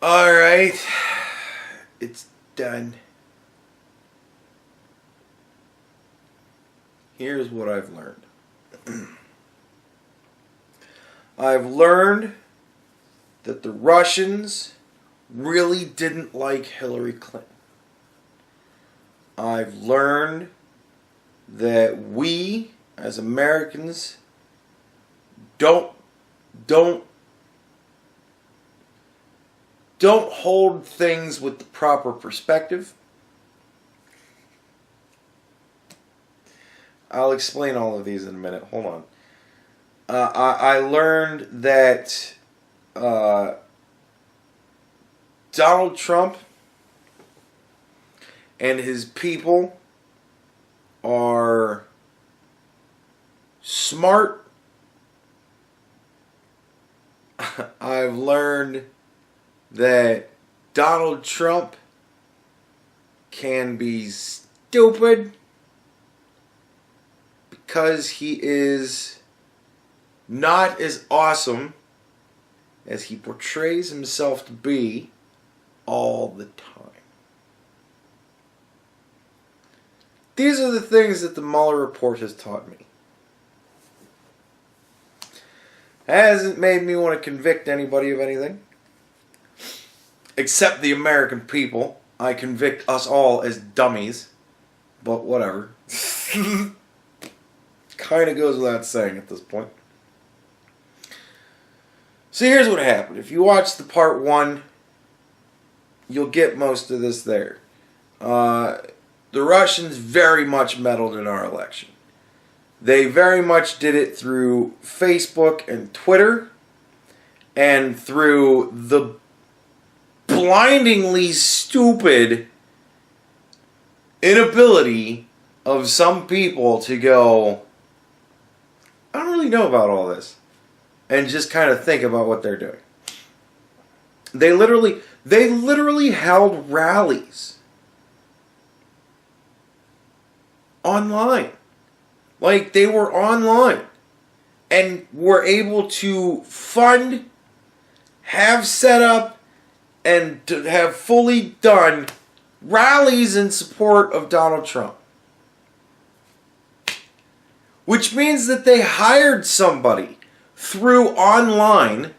Alright. It's done. Here's what I've learned. I've learned that the Russians really didn't like Hillary Clinton. I've learned that we, as Americans, don't hold things with the proper perspective. I'll explain all of these in a minute. Hold on. I learned that Donald Trump and his people are smart. I've learned that Donald Trump can be stupid because he is not as awesome as he portrays himself to be all the time. These are the things that the Mueller report has taught me. It hasn't made me want to convict anybody of anything. Except the American people. I convict us all as dummies. But whatever. Kind of goes without saying at this point. So here's what happened. If you watch the part 1, you'll get most of this there. The Russians very much meddled in our election. They very much did it through Facebook and Twitter and through the blindingly stupid inability of some people to go, I don't really know about all this, and just kind of think about what they're doing. They literally held rallies online. Like, they were online and were able to fund, have set up, and to have fully done rallies in support of Donald Trump. Which means that they hired somebody through online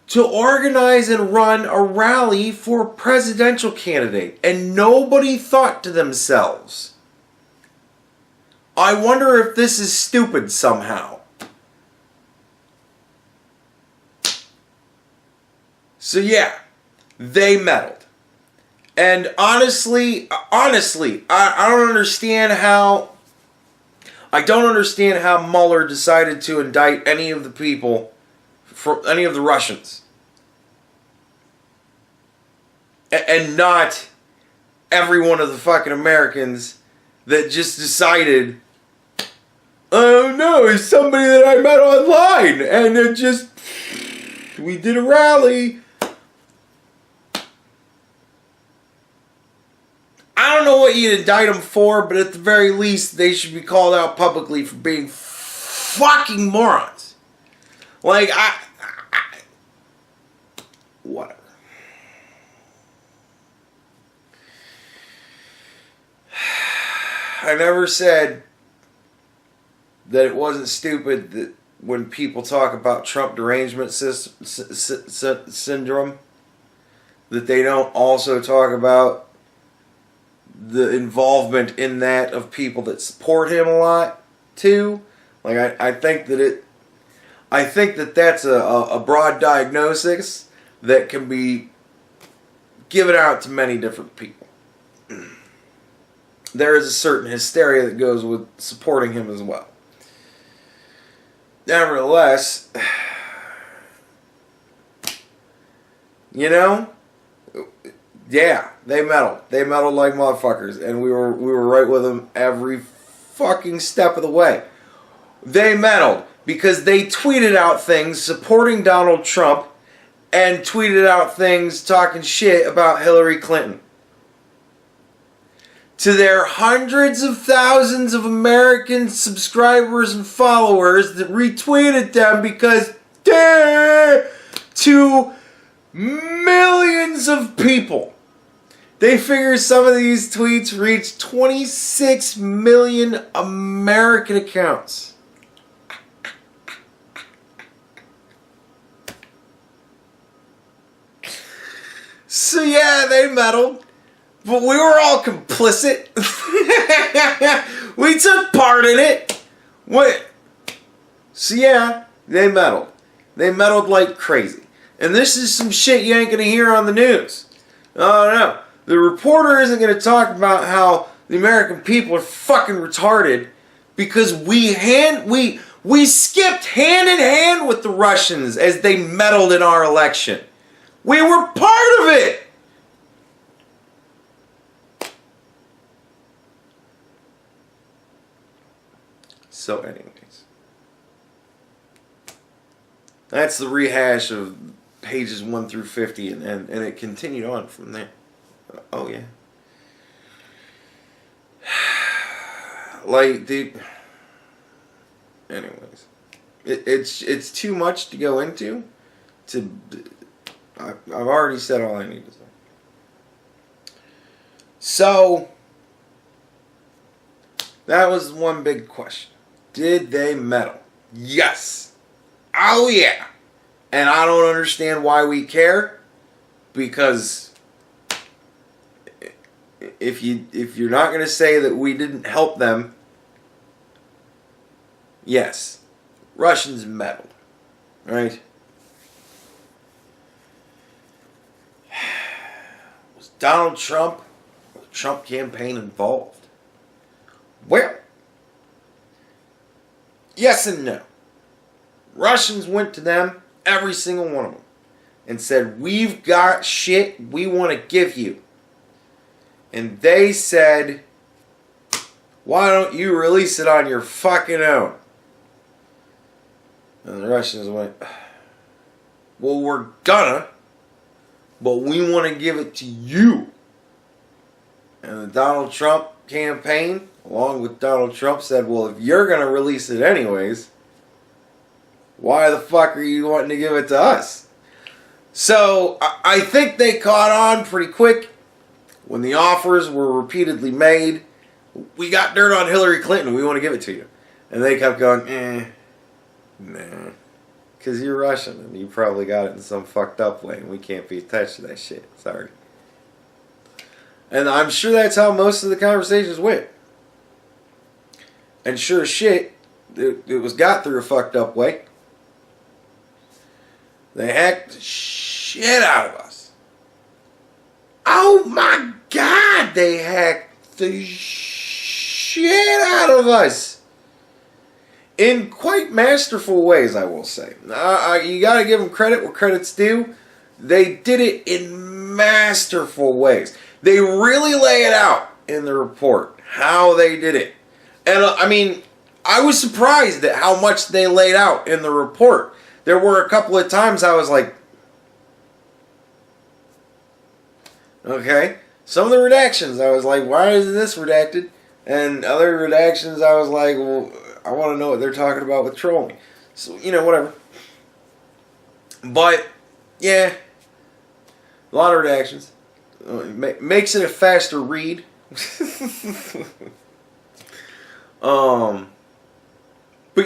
to organize and run a rally for a presidential candidate. And nobody thought to themselves, I wonder if this is stupid somehow. So yeah, they meddled. And honestly, I don't understand how Mueller decided to indict any of the people, any of the Russians. And not every one of the fucking Americans that just decided, oh no, it's somebody that I met online, and it just, we did a rally. I don't know what you'd indict them for, but at the very least, they should be called out publicly for being fucking morons. Like, whatever. I never said that it wasn't stupid that when people talk about Trump derangement syndrome, that they don't also talk about the involvement in that of people that support him a lot too. Like, I think that that's a broad diagnosis that can be given out to many different people. There is a certain hysteria that goes with supporting him as well. Nevertheless, you know, yeah, they meddled. They meddled like motherfuckers, and we were right with them every fucking step of the way. They meddled because they tweeted out things supporting Donald Trump and tweeted out things talking shit about Hillary Clinton. To their hundreds of thousands of American subscribers and followers that retweeted them because to Millions of people. They figure some of these tweets reached 26 million American accounts. So yeah, they meddled. But we were all complicit. We took part in it. What? So yeah, they meddled. They meddled like crazy. And this is some shit you ain't going to hear on the news. Oh no. The reporter isn't going to talk about how the American people are fucking retarded because we skipped hand in hand with the Russians as they meddled in our election. We were part of it. So anyways, that's the rehash of pages 1 through 50, and it continued on from there. Oh yeah. Like, dude. Anyways, it's too much to go into. I've already said all I need to say. So that was one big question. Did they meddle? Yes. Oh yeah. And I don't understand why we care, because if you're not going to say that we didn't help them, yes, Russians meddled, right? Was Donald Trump or the Trump campaign involved? Well, yes and no. Russians went to them, every single one of them, and said, we've got shit we want to give you. And they said, why don't you release it on your fucking own? And the Russians went, well, we're gonna, but we want to give it to you. And the Donald Trump campaign, along with Donald Trump, said, well, if you're going to release it anyways, why the fuck are you wanting to give it to us? So I think they caught on pretty quick when the offers were repeatedly made. We got dirt on Hillary Clinton, we want to give it to you. And they kept going, nah. Because you're Russian and you probably got it in some fucked up way and we can't be attached to that shit. Sorry. And I'm sure that's how most of the conversations went. And sure as shit, it was got through a fucked up way. They hacked the shit out of us. Oh my God, they hacked the shit out of us. In quite masterful ways, I will say. You gotta give them credit where credit's due. They did it in masterful ways. They really lay it out in the report, how they did it. And I mean, I was surprised at how much they laid out in the report. There were a couple of times I was like, okay. Some of the redactions, I was like, why isn't this redacted? And other redactions, I was like, well, I want to know what they're talking about with trolling. So, you know, whatever. But, yeah, a lot of redactions. Makes it a faster read. But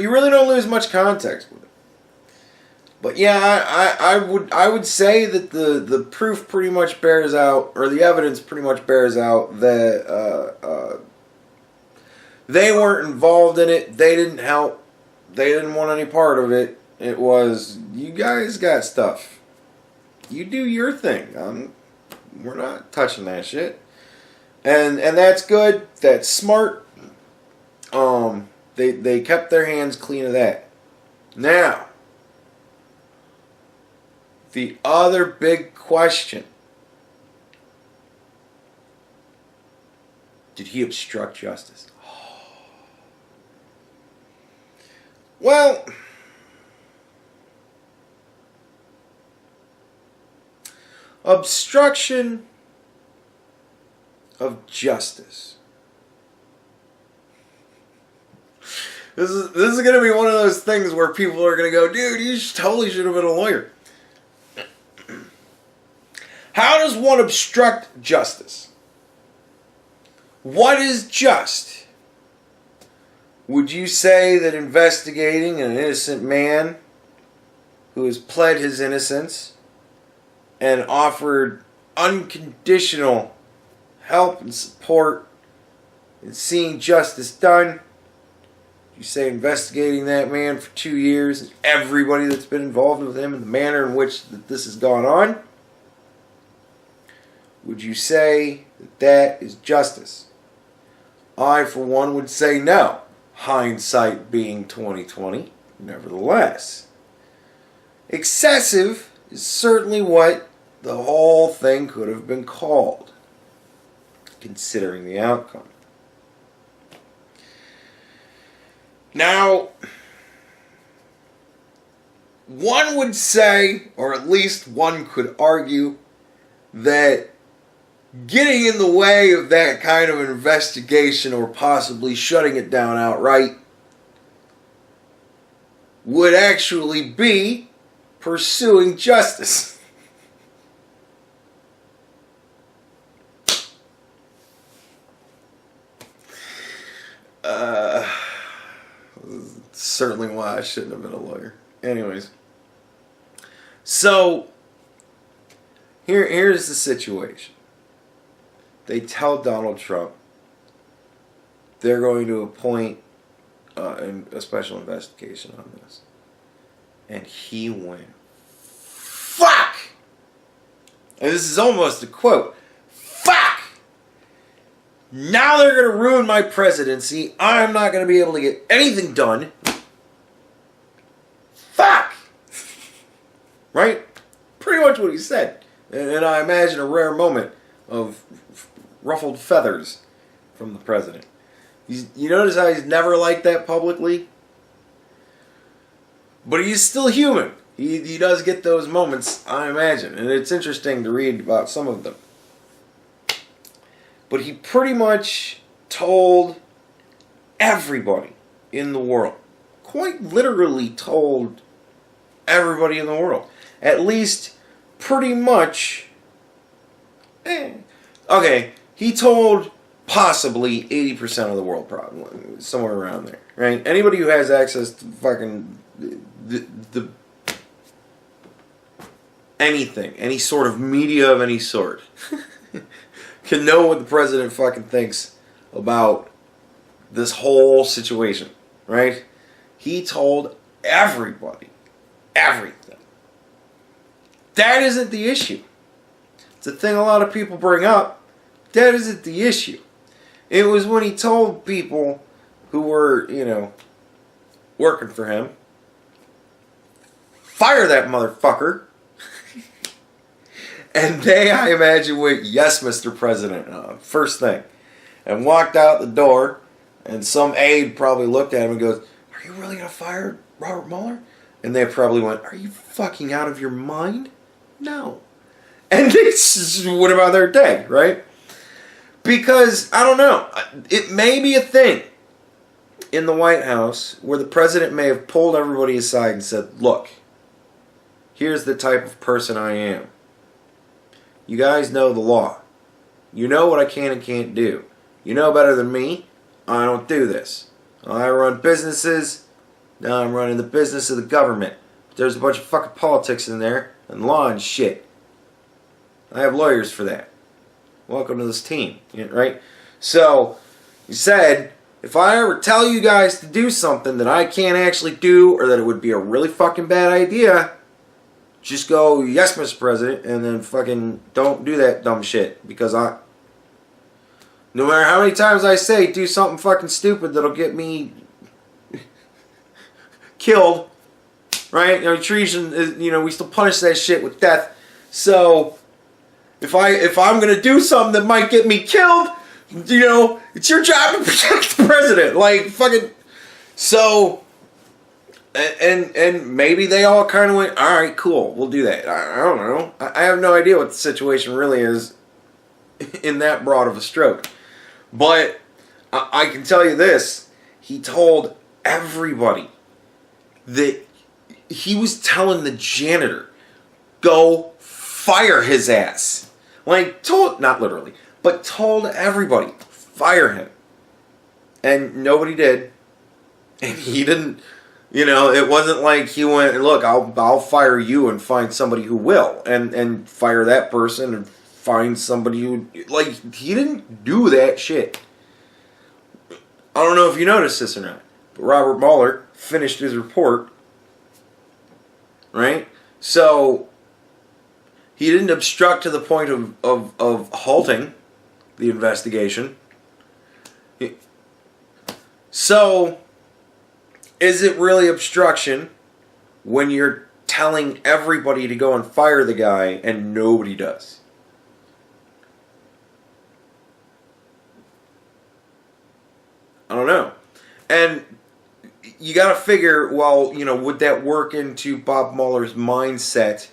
you really don't lose much context with it. But yeah, I would say that the proof pretty much bears out, or the evidence pretty much bears out that they weren't involved in it. They didn't help. They didn't want any part of it. It was, you guys got stuff. You do your thing. We're not touching that shit. And that's good. That's smart. They kept their hands clean of that. Now, the other big question. Did he obstruct justice? Well, obstruction of justice. This is going to be one of those things where people are going to go, dude, you totally should have been a lawyer. How does one obstruct justice? What is just? Would you say that investigating an innocent man who has pled his innocence and offered unconditional help and support in seeing justice done, you say investigating that man for 2 years and everybody that's been involved with him in the manner in which this has gone on, would you say that that is justice? I, for one, would say no. Hindsight being 20/20, nevertheless. Excessive is certainly what the whole thing could have been called, considering the outcome. Now, one would say, or at least one could argue, that getting in the way of that kind of an investigation or possibly shutting it down outright would actually be pursuing justice. Certainly why I shouldn't have been a lawyer. Anyways. So, here's the situation. They tell Donald Trump they're going to appoint a special investigation on this. And he went, fuck! And this is almost a quote. Fuck! Now they're going to ruin my presidency. I'm not going to be able to get anything done. Fuck! Right? Pretty much what he said. And I imagine a rare moment of ruffled feathers from the president. You notice how he's never like that publicly? But he's still human. He does get those moments, I imagine. And it's interesting to read about some of them. But he pretty much told everybody in the world, quite literally told everybody in the world, at least pretty much, okay, he told possibly 80% of the world, probably, somewhere around there, right? Anybody who has access to fucking the anything, any sort of media of any sort, can know what the president fucking thinks about this whole situation, right? He told everybody everything. That isn't the issue. It's a thing a lot of people bring up. That isn't the issue. It was when he told people who were, working for him, fire that motherfucker. And they, I imagine, went, yes, Mr. President, first thing. And walked out the door, and some aide probably looked at him and goes, are you really going to fire Robert Mueller? And they probably went, are you fucking out of your mind? No. And they just went about their day, right? Because, I don't know, it may be a thing in the White House where the president may have pulled everybody aside and said, look, here's the type of person I am. You guys know the law. You know what I can and can't do. You know better than me. I don't do this. I run businesses. Now I'm running the business of the government. There's a bunch of fucking politics in there and law and shit. I have lawyers for that. Welcome to this team, right? So, he said, if I ever tell you guys to do something that I can't actually do or that it would be a really fucking bad idea, just go, yes, Mr. President, and then fucking don't do that dumb shit. Because no matter how many times I say do something fucking stupid that'll get me killed, right? Treason is, we still punish that shit with death. So, if I'm gonna do something that might get me killed, it's your job to protect the president. Like, fucking, so, and maybe they all kind of went, all right, cool, we'll do that. I don't know. I have no idea what the situation really is in that broad of a stroke. But I can tell you this. He told everybody that he was telling the janitor, go fire his ass. Like, not literally, but told everybody, fire him. And nobody did. And he didn't, it wasn't like he went, look, I'll fire you and find somebody who will. And fire that person and find somebody who, like, he didn't do that shit. I don't know if you noticed this or not, but Robert Mueller finished his report, right? So, he didn't obstruct to the point of halting the investigation. So, is it really obstruction when you're telling everybody to go and fire the guy and nobody does? I don't know. And you got to figure, well, would that work into Bob Mueller's mindset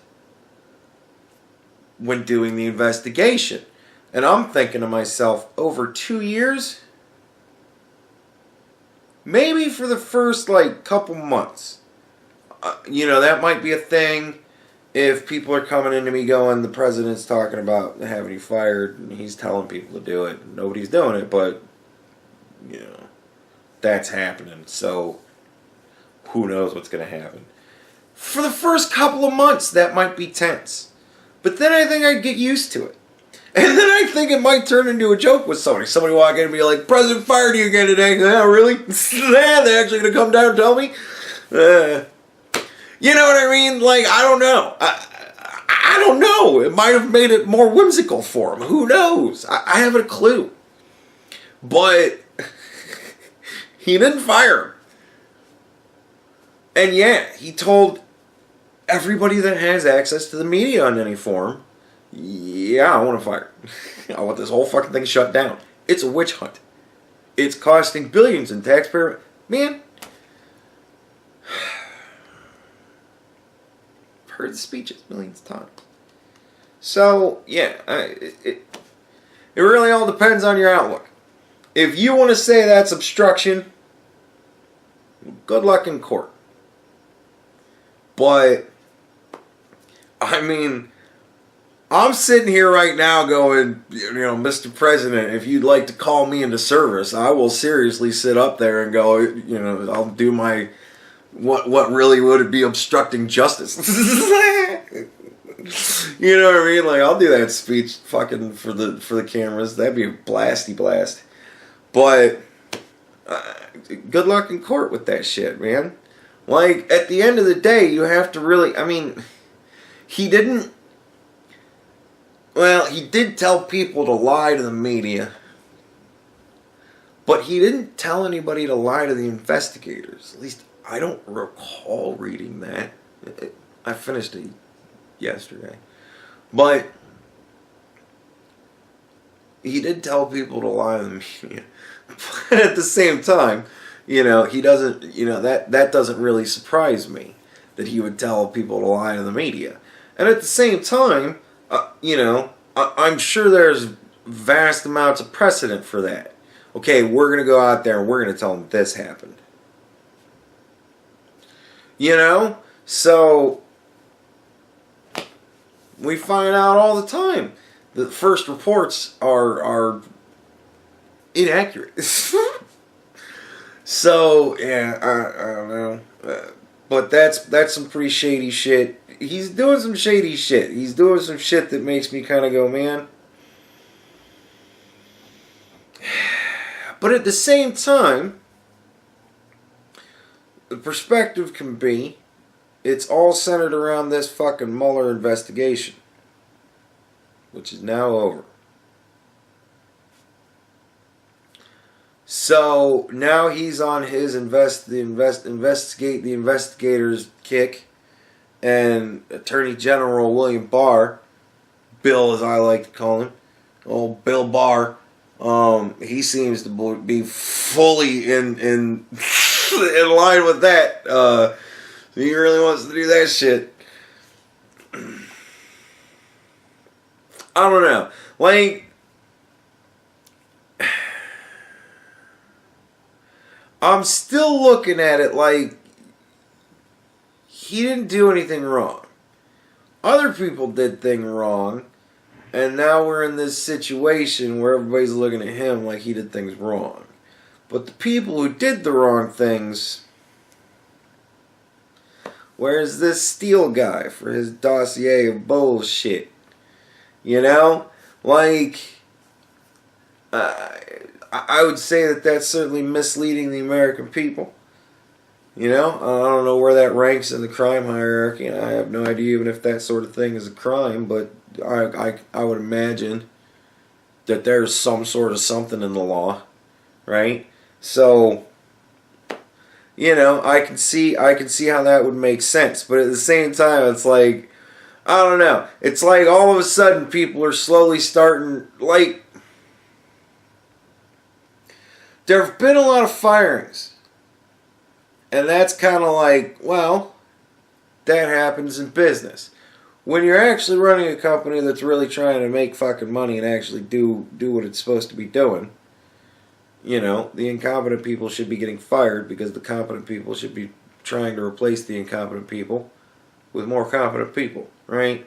when doing the investigation? And I'm thinking to myself, over 2 years, maybe for the first, couple months, that might be a thing if people are coming into me going, the president's talking about having you fired, and he's telling people to do it, and nobody's doing it, but, that's happening, so who knows what's going to happen. For the first couple of months, that might be tense. But then I think I'd get used to it. And then I think it might turn into a joke with somebody. Somebody walk in and be like, President fired you again today. Oh, really? They're actually going to come down and tell me? You know what I mean? Like, I don't know. I don't know. It might have made it more whimsical for him. Who knows? I haven't a clue. But he didn't fire him. And yeah, he told everybody that has access to the media in any form, yeah, I want to fire. I want this whole fucking thing shut down. It's a witch hunt. It's costing billions in taxpayer... Man. I've heard the speeches millions of times. So, yeah, it really all depends on your outlook. If you want to say that's obstruction, good luck in court. But, I mean, I'm sitting here right now going, Mr. President, if you'd like to call me into service, I will seriously sit up there and go, I'll do my, what really would it be obstructing justice? You know what I mean? Like, I'll do that speech fucking for the cameras. That'd be a blasty blast. But, good luck in court with that shit, man. Like, at the end of the day, you have to really, he didn't, he did tell people to lie to the media, but he didn't tell anybody to lie to the investigators. At least, I don't recall reading that. I finished it yesterday. But, he did tell people to lie to the media. But at the same time, he doesn't, that doesn't really surprise me that he would tell people to lie to the media. And at the same time, I'm sure there's vast amounts of precedent for that. Okay, we're going to go out there and we're going to tell them this happened. So we find out all the time that first reports are inaccurate. So, yeah, I don't know. But that's some pretty shady shit. He's doing some shady shit. He's doing some shit that makes me kind of go, man. But at the same time, the perspective can be, it's all centered around this fucking Mueller investigation, which is now over. So now he's on his investigate the investigators kick, and Attorney General William Barr, Bill as I like to call him, old Bill Barr, he seems to be fully in line with that. He really wants to do that shit. I don't know. Like, I'm still looking at it like he didn't do anything wrong. other people did things wrong, and now we're in this situation where everybody's looking at him like he did things wrong. But the people who did the wrong things, where's this Steele guy for his dossier of bullshit? You know? Like, I would say that that's certainly misleading the American people. You know? I don't know where that ranks in the crime hierarchy, and I have no idea even if that sort of thing is a crime, but I would imagine that there's some sort of something in the law, right? So, you know, I can see how that would make sense, but at the same time, it's like, I don't know. It's like all of a sudden people are slowly starting, like, there have been a lot of firings, and that's kind of like, well, that happens in business. When you're actually running a company that's really trying to make fucking money and actually do what it's supposed to be doing, you know, the incompetent people should be getting fired because the competent people should be trying to replace the incompetent people with more competent people, right?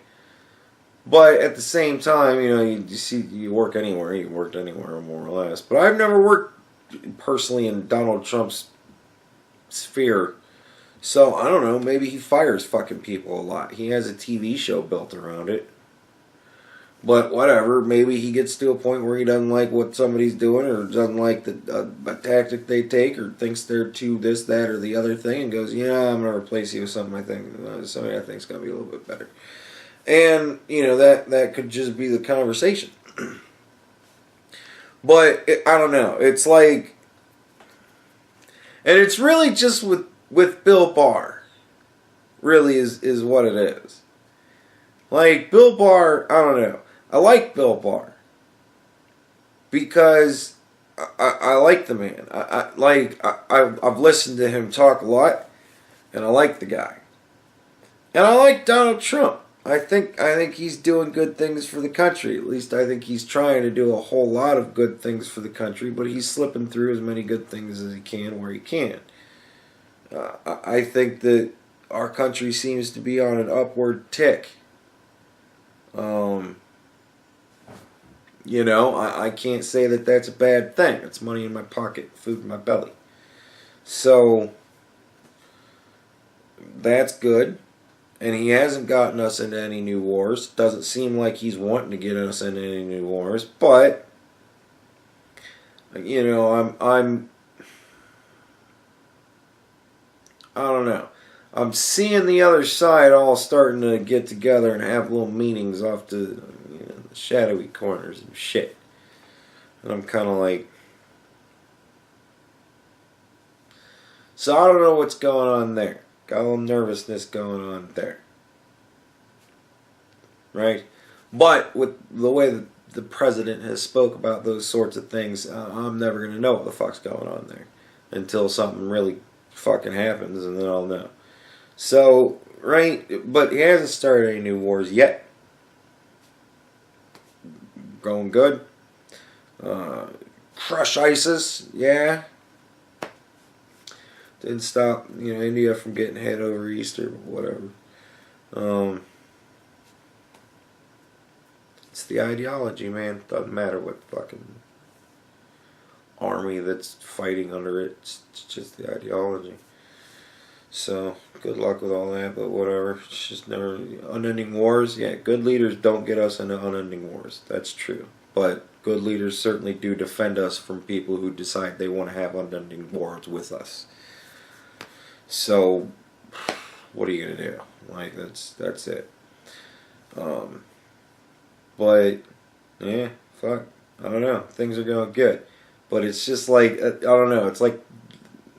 But at the same time, you know, you work anywhere, you worked anywhere more or less. But I've never worked personally in Donald Trump's sphere. So, I don't know, maybe he fires fucking people a lot. He has a TV show built around it. But whatever, maybe he gets to a point where he doesn't like what somebody's doing, or doesn't like a tactic they take, or thinks they're too this, that, or the other thing, and goes, yeah, I'm going to replace you with something I think's going to be a little bit better. And, you know, that could just be the conversation. But, I don't know, it's like, and it's really just with Bill Barr, really is what it is. Like, Bill Barr, I don't know. I like Bill Barr because I like the man. I've listened to him talk a lot, and I like the guy. And I like Donald Trump. I think he's doing good things for the country. At least I think he's trying to do a whole lot of good things for the country, but he's slipping through as many good things as he can where he can. I think that our country seems to be on an upward tick. You know, I can't say that that's a bad thing. It's money in my pocket, food in my belly. So, that's good. And he hasn't gotten us into any new wars. Doesn't seem like he's wanting to get us into any new wars. But, you know, I don't know. I'm seeing the other side all starting to get together and have little meetings off to, you know, the shadowy corners and shit. And I'm kind of like, so I don't know what's going on there. Got a little nervousness going on there. Right? But with the way that the president has spoke about those sorts of things, I'm never going to know what the fuck's going on there until something really fucking happens, and then I'll know. So, right, but he hasn't started any new wars yet. Going good. Crush ISIS, yeah. Didn't stop, you know, India from getting hit over Easter, but whatever. It's the ideology, man. Doesn't matter what fucking army that's fighting under it. It's just the ideology. So, good luck with all that, but whatever. It's just never unending wars. Yeah, good leaders don't get us into unending wars. That's true. But good leaders certainly do defend us from people who decide they want to have unending wars with us. So, what are you gonna do? Like, that's it. But yeah, fuck. I don't know. Things are going good, but it's just like I don't know. It's like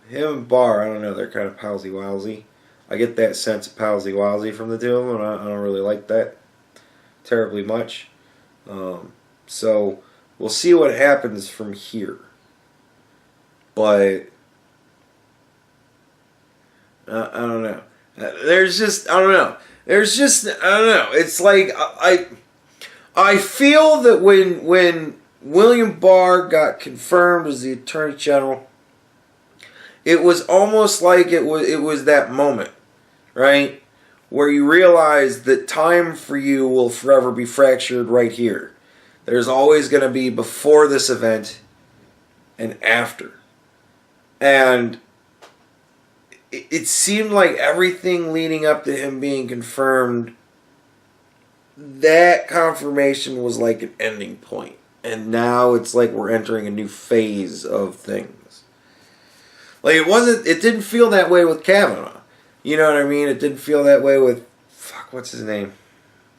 him and Barr. I don't know. They're kind of palsy-walsy. I get that sense of palsy-walsy from the two of them, and I don't really like that terribly much. So we'll see what happens from here. But I don't know. There's just I don't know. There's just I don't know. It's like I feel that when William Barr got confirmed as the Attorney General, it was almost like it was that moment, right? where you realize that time for you will forever be fractured right here. There's always going to be before this event and after. And it seemed like everything leading up to him being confirmed, that confirmation was like an ending point. And now it's like we're entering a new phase of things. Like it didn't feel that way with Kavanaugh. You know what I mean? It didn't feel that way with, what's his name?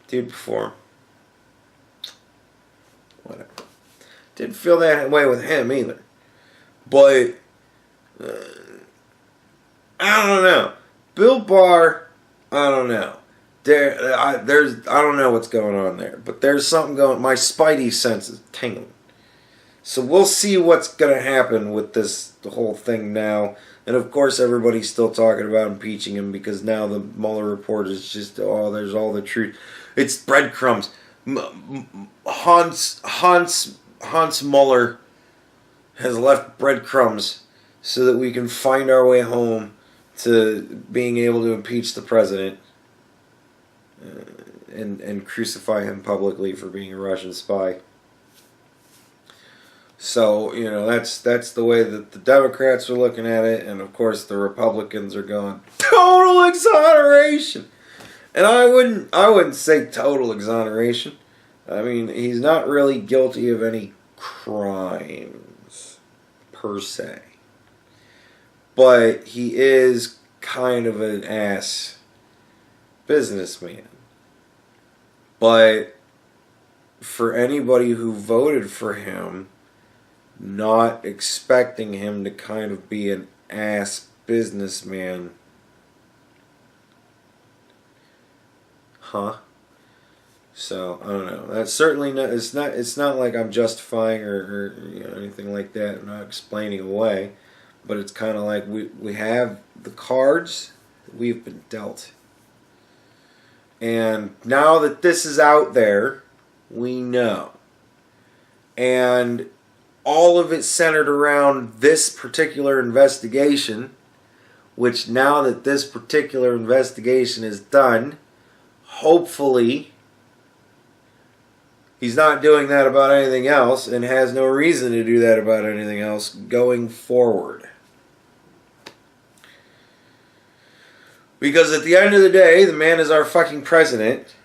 Dude before him. Whatever. Didn't feel that way with him either. But, I don't know. Bill Barr, I don't know. I don't know what's going on there. But there's something going, my spidey sense is tingling. So we'll see what's going to happen with the whole thing now. And of course everybody's still talking about impeaching him because now the Mueller report is just, there's all the truth. It's breadcrumbs. Hans Mueller has left breadcrumbs so that we can find our way home to being able to impeach the president and crucify him publicly for being a Russian spy. So, that's the way that the Democrats are looking at it, and of course the Republicans are going, total exoneration! And I wouldn't say total exoneration. I mean, he's not really guilty of any crimes, per se. But he is kind of an ass businessman. But for anybody who voted for him, not expecting him to kind of be an ass businessman, So I don't know. That's certainly not. It's not like I'm justifying or anything like that. I'm not explaining away, but it's kind of like we have the cards that we've been dealt, and now that this is out there, we know, and all of it centered around this particular investigation. Which now that this particular investigation is done, hopefully he's not doing that about anything else and has no reason to do that about anything else going forward. Because at the end of the day, the man is our fucking president.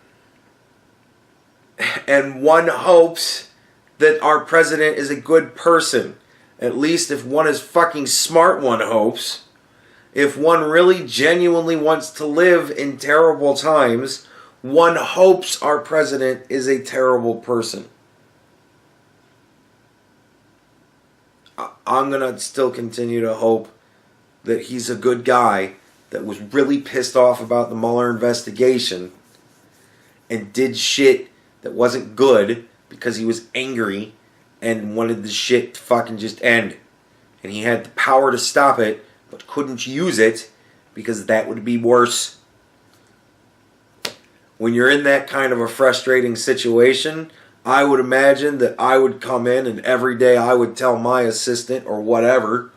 And one hopes that our president is a good person. At least if one is fucking smart, one hopes. If one really genuinely wants to live in terrible times, one hopes our president is a terrible person. I'm going to still continue to hope that he's a good guy that was really pissed off about the Mueller investigation and did shit that wasn't good because he was angry and wanted the shit to fucking just end. And he had the power to stop it, but couldn't use it because that would be worse. When you're in that kind of a frustrating situation, I would imagine that I would come in and every day I would tell my assistant or whatever,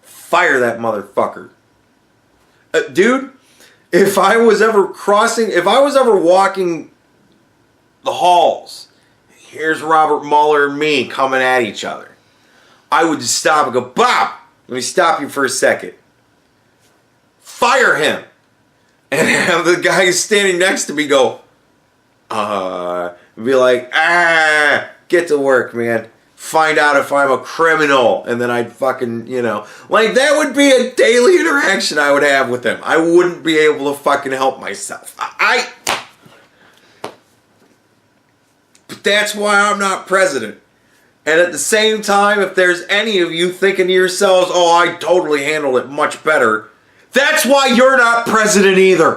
fire that motherfucker. Dude, if I was ever walking the halls, here's Robert Mueller and me coming at each other, I would just stop and go, Bob, let me stop you for a second. Fire him. And have the guy standing next to me go, be like, get to work, man. Find out if I'm a criminal. And then I'd fucking, like that would be a daily interaction I would have with him. I wouldn't be able to fucking help myself. But that's why I'm not president. And at the same time, if there's any of you thinking to yourselves, I totally handled it much better, that's why you're not president either.